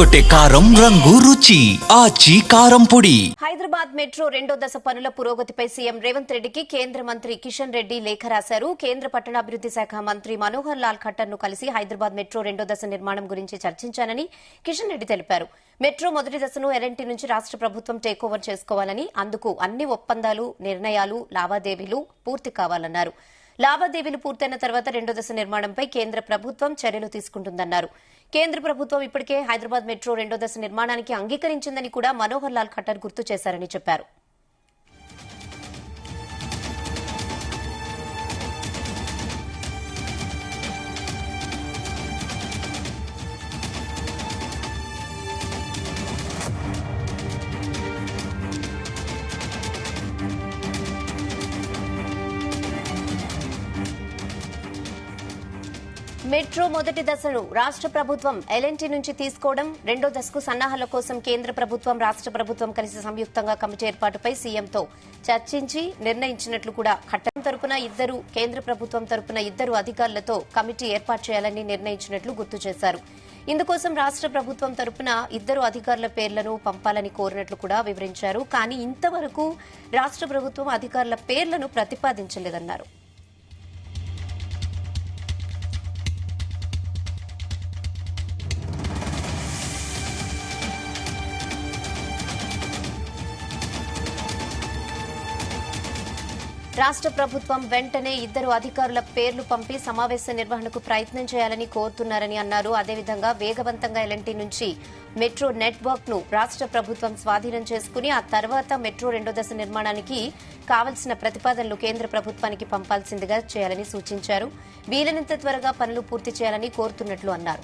ఎర్రగొట్టే కారం రంగు రుచి ఆచి కారం పొడి. హైదరాబాద్ మెట్రో రెండో దశ పనుల పురోగతిపై సీఎం రేవంత్ రెడ్డికి కేంద్ర మంత్రి కిషన్ రెడ్డి లేఖ రాశారు. కేంద్ర పట్టణాభివృద్ది శాఖ మంత్రి మనోహర్ లాల్ ఖట్టర్ ను కలిసి హైదరాబాద్ మెట్రో రెండో దశ నిర్మాణం గురించి చర్చించానని కిషన్ రెడ్డి తెలిపారు. మెట్రో మొదటి దశను ఎల్ఎన్టీ నుంచి రాష్ట ప్రభుత్వం టేకోవర్ చేసుకోవాలని, అందుకు అన్ని ఒప్పందాలు, నిర్ణయాలు, లావాదేవీలు పూర్తి కావాలన్నారు. లావాదేవీలు పూర్తయిన తర్వాత రెండో దశ నిర్మాణంపై కేంద్ర ప్రభుత్వం చర్యలు తీసుకుంటుందన్నారు. కేంద్ర ప్రభుత్వం ఇప్పటికే హైదరాబాద్ మెట్రో రెండో దశ నిర్మాణానికి అంగీకరించిందని కూడా మనోహర్ లాల్ ఖట్టర్ గుర్తు చేశారని చెప్పారు. మెట్రో మొదటి దశను రాష్ట ప్రభుత్వం ఎల్ఎన్టీ నుంచి తీసుకోవడం, రెండో దశకు సన్నాహాల కోసం కేంద్ర ప్రభుత్వం, రాష్ట ప్రభుత్వం కలిసి సంయుక్తంగా కమిటీ ఏర్పాటుపై సీఎంతో చర్చించి నిర్ణయించినట్లు కూడా ఖట్టర్ తరపున ఇద్దరు, కేంద్ర ప్రభుత్వం తరపున ఇద్దరు అధికారులతో కమిటీ ఏర్పాటు చేయాలని నిర్ణయించినట్లు గుర్తు చేశారు. ఇందుకోసం రాష్ట ప్రభుత్వం తరపున ఇద్దరు అధికారుల పేర్లను పంపాలని కోరినట్లు కూడా వివరించారు. కానీ ఇంతవరకు రాష్ట ప్రభుత్వం అధికారుల పేర్లను ప్రతిపాదించలేదన్నారు. రాష్ట ప్రభుత్వం వెంటనే ఇద్దరు అధికారుల పేర్లు పంపి సమావేశ నిర్వహణకు ప్రయత్నం చేయాలని కోరుతున్నారని అన్నారు. అదేవిధంగా వేగవంతంగా ఎల్ఎన్టీ నుంచి మెట్రో నెట్వర్క్ ను రాష్ట ప్రభుత్వం స్వాధీనం చేసుకుని ఆ తర్వాత మెట్రో రెండో దశ నిర్మాణానికి కావలసిన ప్రతిపాదనలు కేంద్ర ప్రభుత్వానికి పంపాల్సిందిగా చేయాలని సూచించారు. వీలైనంత త్వరగా పనులు పూర్తి చేయాలని కోరుతున్నట్లు అన్నారు.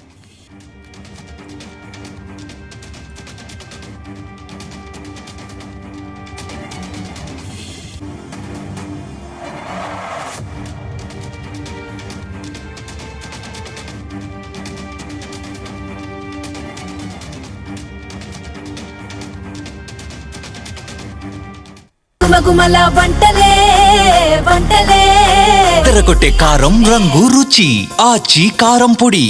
ఎర్రగొట్టే కారం రంగు రుచి ఆచి కారం పొడి.